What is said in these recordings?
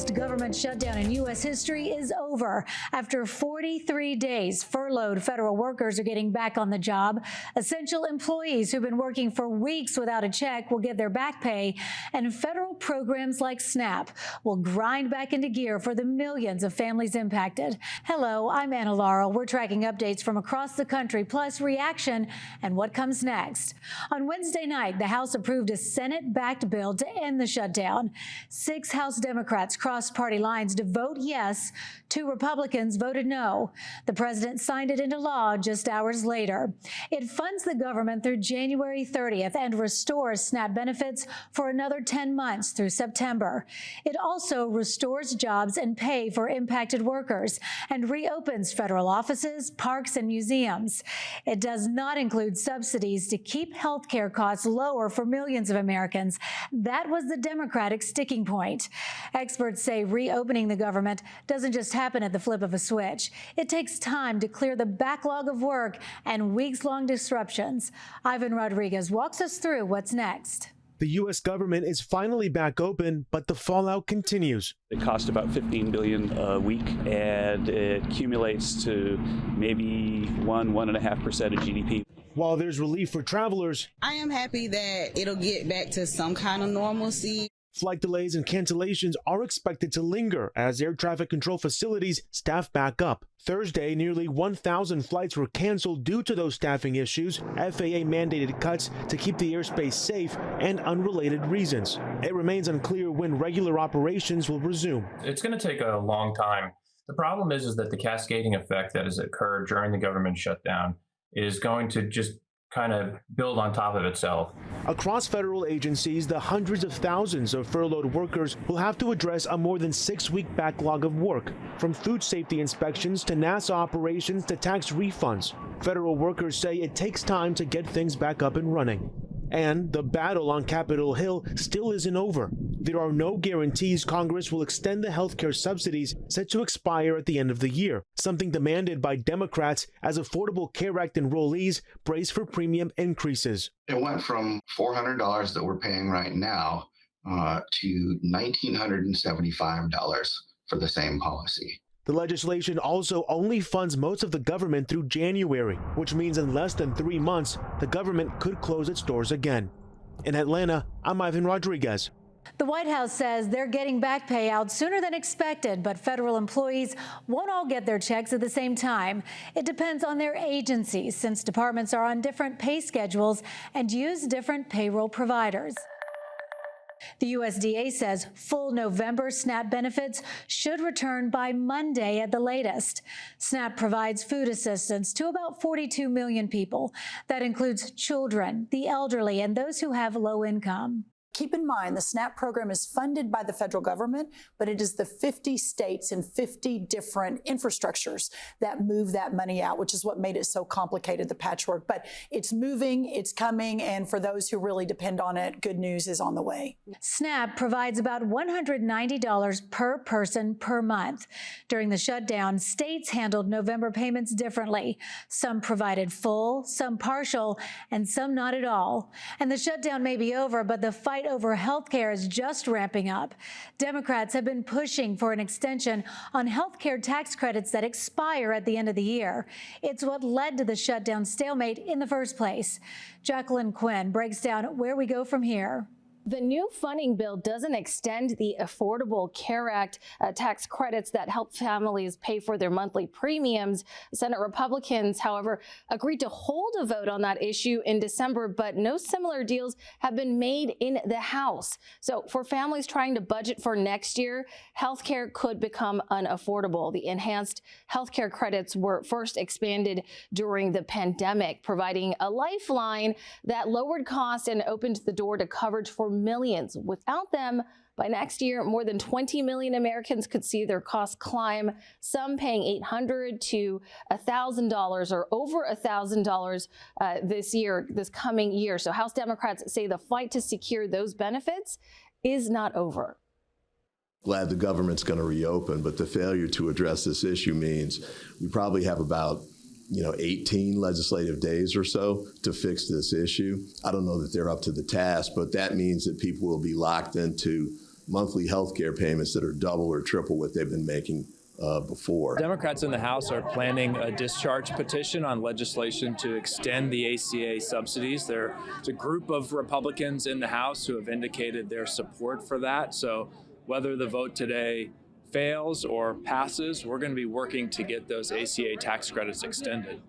longest government shutdown in U.S. history is over. After 43 days, furloughed federal workers are getting back on the job. Essential employees who've been working for weeks without a check will get their back pay, and federal programs like SNAP will grind back into gear for the millions of families impacted. Hello, I'm Anna Laurel. We're tracking updates from across the country, plus reaction and what comes next. On Wednesday night, the House approved a Senate-backed bill to end the shutdown. 6 House Democrats crossed party lines to vote yes. 2 Republicans voted no. The president signed it into law just hours later. It funds the government through January 30th and restores SNAP benefits for another 10 months through September. It also restores jobs and pay for impacted workers and reopens federal offices, parks, and museums. It does not include subsidies to keep health care costs lower for millions of Americans. That was the Democratic sticking point. Experts say reopening the government doesn't just happen at the flip of a switch. It takes time to clear the backlog of work and weeks-long disruptions. Ivan Rodriguez walks us through what's next. The U.S. government is finally back open, but the fallout continues. It costs about $15 billion a week, and it accumulates to maybe 1.5% of GDP. While there's relief for travelers, I am happy that it'll get back to some kind of normalcy. Flight delays and cancellations are expected to linger as air traffic control facilities staff back up. Thursday, nearly 1,000 flights were canceled due to those staffing issues, FAA mandated cuts to keep the airspace safe, and unrelated reasons. It remains unclear when regular operations will resume. It's going to take a long time. The problem is that the cascading effect that has occurred during the government shutdown is going to just kind of build on top of itself. Across federal agencies, the hundreds of thousands of furloughed workers will have to address a more than 6-week backlog of work, from food safety inspections to NASA operations to tax refunds. Federal workers say it takes time to get things back up and running. And the battle on Capitol Hill still isn't over. There are no guarantees Congress will extend the health care subsidies set to expire at the end of the year, something demanded by Democrats as Affordable Care Act enrollees brace for premium increases. It went from $400 that we're paying right now to $1,975 for the same policy. The legislation also only funds most of the government through January, which means in less than 3 months, the government could close its doors again. In Atlanta, I'm Ivan Rodriguez. The White House says they're getting back pay out sooner than expected, but federal employees won't all get their checks at the same time. It depends on their agencies, since departments are on different pay schedules and use different payroll providers. The USDA says full November SNAP benefits should return by Monday at the latest. SNAP provides food assistance to about 42 million people. That includes children, the elderly, and those who have low income. Keep in mind, the SNAP program is funded by the federal government, but it is the 50 states and 50 different infrastructures that move that money out, which is what made it so complicated, the patchwork. But it's moving, it's coming, and for those who really depend on it, good news is on the way. SNAP provides about $190 per person per month. During the shutdown, states handled November payments differently. Some provided full, some partial, and some not at all. And the shutdown may be over, but the fight over health care is just ramping up. Democrats have been pushing for an extension on health care tax credits that expire at the end of the year. It's what led to the shutdown stalemate in the first place. Jacqueline Quinn breaks down where we go from here. The new funding bill doesn't extend the Affordable Care Act tax credits that help families pay for their monthly premiums. Senate Republicans, however, agreed to hold a vote on that issue in December, but no similar deals have been made in the House. So for families trying to budget for next year, health care could become unaffordable. The enhanced health care credits were first expanded during the pandemic, providing a lifeline that lowered costs and opened the door to coverage for millions. Without them, by next year, more than 20 million Americans could see their costs climb, some paying $800 to $1,000 or over $1,000 this coming year. So House Democrats say the fight to secure those benefits is not over. Glad the government's going to reopen, but the failure to address this issue means we probably have about 18 legislative days or so to fix this issue. I don't know that they're up to the task, but that means that people will be locked into monthly health care payments that are double or triple what they've been making before. Democrats in the House are planning a discharge petition on legislation to extend the ACA subsidies. There's a group of Republicans in the House who have indicated their support for that. So whether the vote today fails or passes, we're going to be working to get those ACA tax credits extended.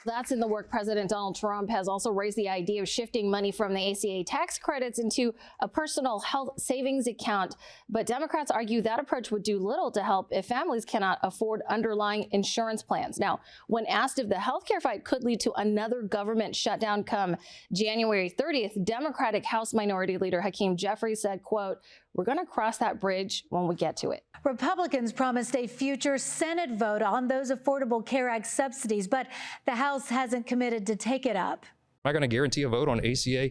That's in the work. President Donald Trump has also raised the idea of shifting money from the ACA tax credits into a personal health savings account. But Democrats argue that approach would do little to help if families cannot afford underlying insurance plans. Now, when asked if the healthcare fight could lead to another government shutdown come January 30th, Democratic House Minority Leader Hakeem Jeffries said, quote, "We're going to cross that bridge when we get to it." Republicans promised a future Senate vote on those Affordable Care Act subsidies, but the House hasn't committed to take it up. I'm not going to guarantee a vote on ACA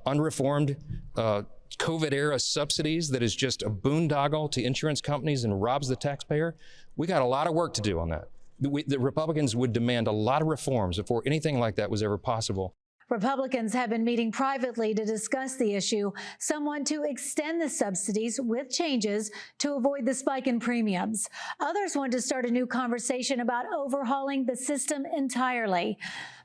unreformed COVID-era subsidies that is just a boondoggle to insurance companies and robs the taxpayer. We got a lot of work to do on that. The Republicans would demand a lot of reforms before anything like that was ever possible. Republicans have been meeting privately to discuss the issue. Some want to extend the subsidies with changes to avoid the spike in premiums. Others want to start a new conversation about overhauling the system entirely.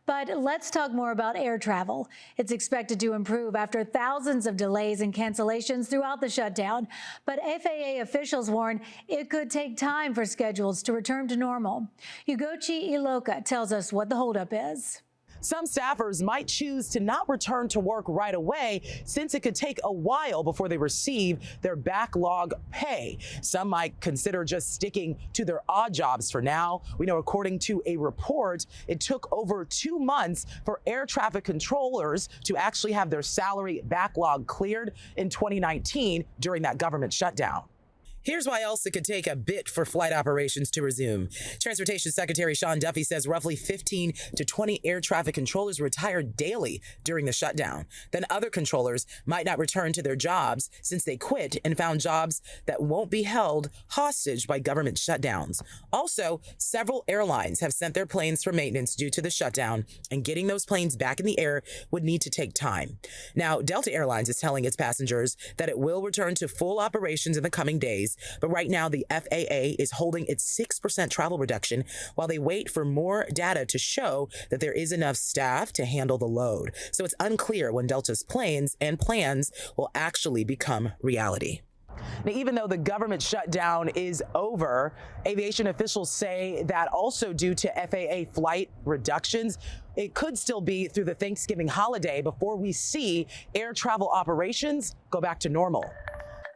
But let's talk more about air travel. It's expected to improve after thousands of delays and cancellations throughout the shutdown. But FAA officials warn it could take time for schedules to return to normal. Ugochi Iloka tells us what the holdup is. Some staffers might choose to not return to work right away since it could take a while before they receive their backlog pay. Some might consider just sticking to their odd jobs for now. We know, according to a report, it took over 2 months for air traffic controllers to actually have their salary backlog cleared in 2019 during that government shutdown. Here's why else it could take a bit for flight operations to resume. Transportation Secretary Sean Duffy says roughly 15 to 20 air traffic controllers retired daily during the shutdown. Then other controllers might not return to their jobs since they quit and found jobs that won't be held hostage by government shutdowns. Also, several airlines have sent their planes for maintenance due to the shutdown, and getting those planes back in the air would need to take time. Now, Delta Airlines is telling its passengers that it will return to full operations in the coming days. But right now, the FAA is holding its 6% travel reduction while they wait for more data to show that there is enough staff to handle the load. So it's unclear when Delta's planes and plans will actually become reality. Now, even though the government shutdown is over, aviation officials say that also due to FAA flight reductions, it could still be through the Thanksgiving holiday before we see air travel operations go back to normal.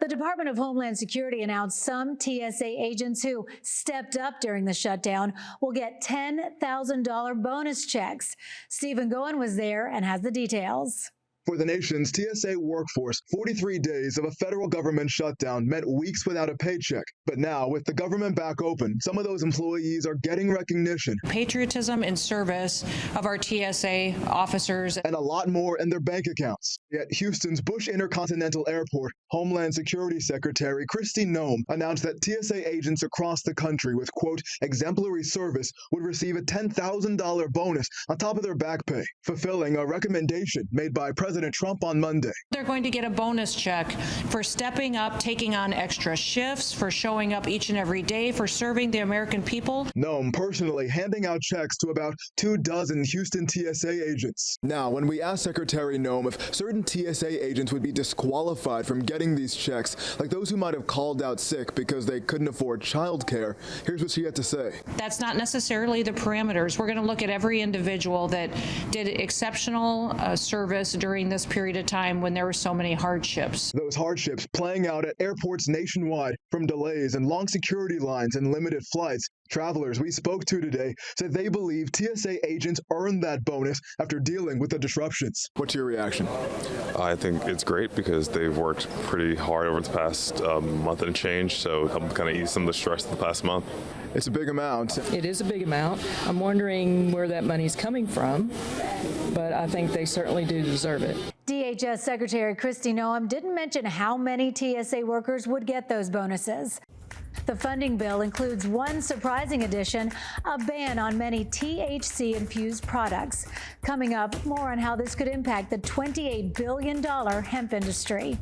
The Department of Homeland Security announced some TSA agents who stepped up during the shutdown will get $10,000 bonus checks. Stephen Goen was there and has the details. For the nation's TSA workforce, 43 days of a federal government shutdown meant weeks without a paycheck. But now, with the government back open, some of those employees are getting recognition. Patriotism and service of our TSA officers. And a lot more in their bank accounts. Yet Houston's Bush Intercontinental Airport, Homeland Security Secretary Kristi Noem announced that TSA agents across the country with, quote, exemplary service would receive a $10,000 bonus on top of their back pay, fulfilling a recommendation made by President Trump on Monday. They're going to get a bonus check for stepping up, taking on extra shifts, for showing up each and every day, for serving the American people. Noem personally handing out checks to about 24 Houston TSA agents. Now, when we asked Secretary Noem if certain TSA agents would be disqualified from getting these checks, like those who might have called out sick because they couldn't afford childcare, here's what she had to say. That's not necessarily the parameters. We're going to look at every individual that did exceptional service during this period of time when there were so many hardships. Those hardships playing out at airports nationwide, from delays and long security lines and limited flights. Travelers we spoke to today said they believe TSA agents earned that bonus after dealing with the disruptions. What's your reaction? I think it's great because they've worked pretty hard over the past month and change, so help kind of ease some of the stress of the past month. It's a big amount. It is a big amount. I'm wondering where that money's coming from, but I think they certainly do deserve it. DHS Secretary Kristi Noem didn't mention how many TSA workers would get those bonuses. The funding bill includes one surprising addition, a ban on many THC-infused products. Coming up, more on how this could impact the $28 billion hemp industry.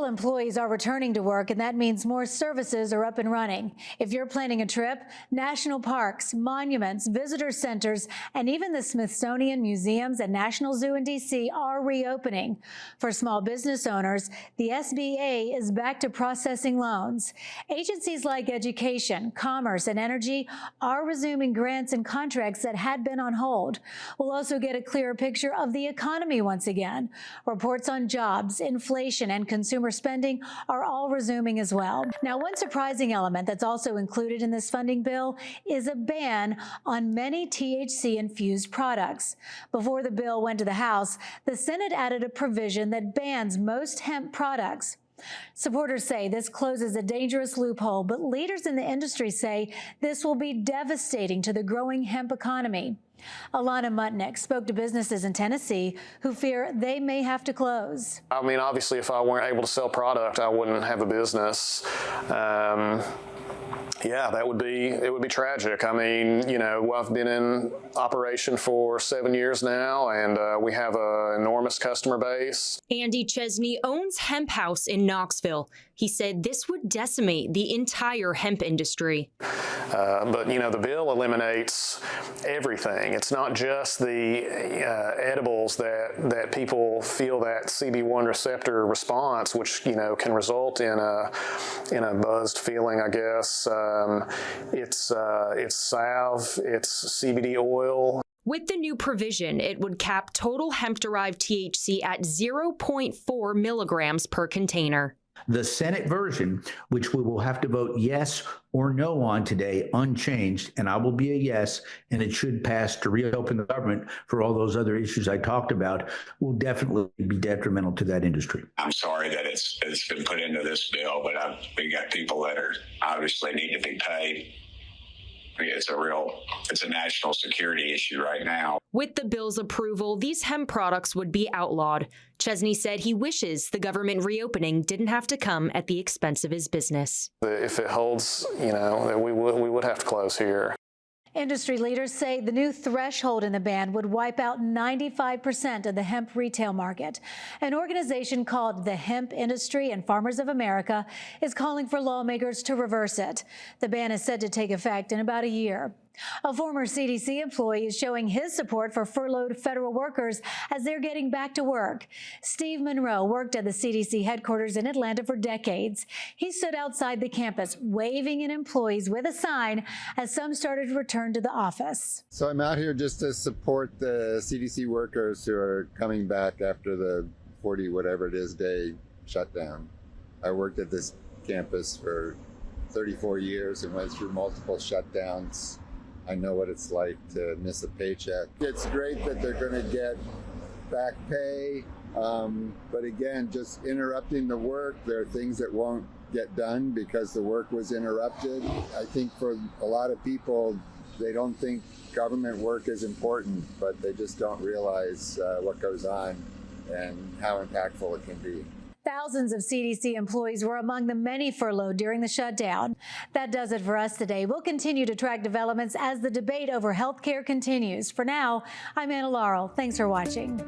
employees are returning to work, and that means more services are up and running. If you're planning a trip, national parks, monuments, visitor centers, and even the Smithsonian museums and National Zoo in D.C. are reopening. For small business owners, the SBA is back to processing loans. Agencies like Education, Commerce, and Energy are resuming grants and contracts that had been on hold. We'll also get a clearer picture of the economy once again. Reports on jobs, inflation, and consumer spending are all resuming as well. Now, one surprising element that's also included in this funding bill is a ban on many THC-infused products. Before the bill went to the House, the Senate added a provision that bans most hemp products. Supporters say this closes a dangerous loophole, but leaders in the industry say this will be devastating to the growing hemp economy. Alana Mutnick spoke to businesses in Tennessee who fear they may have to close. I mean, obviously, if I weren't able to sell product, I wouldn't have a business. Yeah, it would be tragic. I mean, you know, I've been in operation for 7 years now, and we have an enormous customer base. Andy Chesney owns Hemp House in Knoxville. He said this would decimate the entire hemp industry. But, you know, the bill eliminates everything. It's not just the edibles that people feel that CB1 receptor response, which, you know, can result in a buzzed feeling, I guess. It's salve, it's CBD oil. With the new provision, it would cap total hemp-derived THC at 0.4 milligrams per container. The Senate version, which we will have to vote yes or no on today, unchanged, and I will be a yes, and it should pass to reopen the government for all those other issues I talked about, will definitely be detrimental to that industry. I'm sorry that it's been put into this bill, but we got people that are obviously need to be paid. It's a national security issue right now. With the bill's approval, these hemp products would be outlawed. Chesney said he wishes the government reopening didn't have to come at the expense of his business. If it holds, you know, that we would have to close here. Industry leaders say the new threshold in the ban would wipe out 95% of the hemp retail market. An organization called the Hemp Industry and Farmers of America is calling for lawmakers to reverse it. The ban is set to take effect in about a year. A former CDC employee is showing his support for furloughed federal workers as they're getting back to work. Steve Monroe worked at the CDC headquarters in Atlanta for decades. He stood outside the campus waving at employees with a sign as some started to return to the office. So I'm out here just to support the CDC workers who are coming back after the 40 whatever it is day shutdown. I worked at this campus for 34 years and went through multiple shutdowns. I know what it's like to miss a paycheck. It's great that they're going to get back pay, but again, just interrupting the work, there are things that won't get done because the work was interrupted. I think for a lot of people, they don't think government work is important, but they just don't realize what goes on and how impactful it can be. Thousands of CDC employees were among the many furloughed during the shutdown. That does it for us today. We'll continue to track developments as the debate over health care continues. For now, I'm Anna Laurel. Thanks for watching.